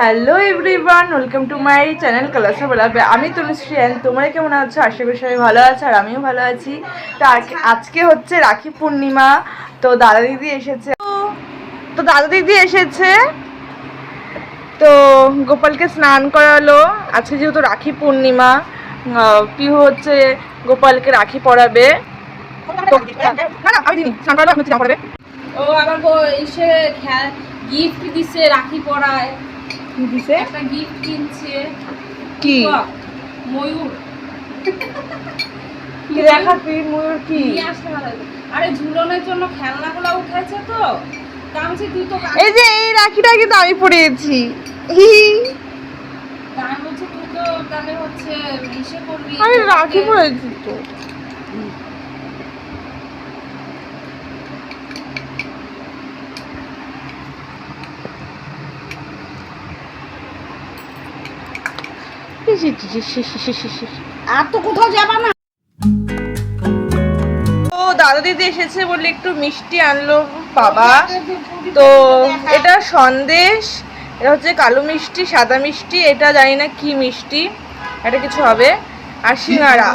Hello everyone, welcome to my channel কালাসা বলাবে। আমি তনুশ্রী, তোমরা কেমন আছো? আশা করি সবাই ভালো আছে আর আমিও ভালো আছি। তো আজকে হচ্ছে রাখি পূর্ণিমা। তো দাদা দিদি এসেছে তো গোপালকে স্নান করালো। আজকে যেহেতু রাখি পূর্ণিমা, পিহু হচ্ছে গোপালকে রাখি পরাবে। ও আবার এসে গিফট দিছে, রাখি পরায় দিছে একটা গিফট কিনছে। কি ময়ূর কি দেখাবি? ময়ূর কি? নিয়ে আসতে ভালো লাগে। আরে ঝুলনের জন্য খেলনাগুলো উঠাইছে তো কামছি তুই তো এই যে এই রাখিটা কিন্তু আমি পরিয়েছি। আমি বলছি তুই তো তাহলে হচ্ছে ইসে করবি। আমি রাখি পরেছি তো। আর তো কোথাও যাবা না। তো দাদা দিদি এসেছে বলে একটু মিষ্টি আনলো বাবা। তো এটা সন্দেশ, এটা হচ্ছে কালো মিষ্টি, সাদা মিষ্টি, এটা জানি না কি মিষ্টি, এটা কিছু হবে, আর সিঙ্গারা।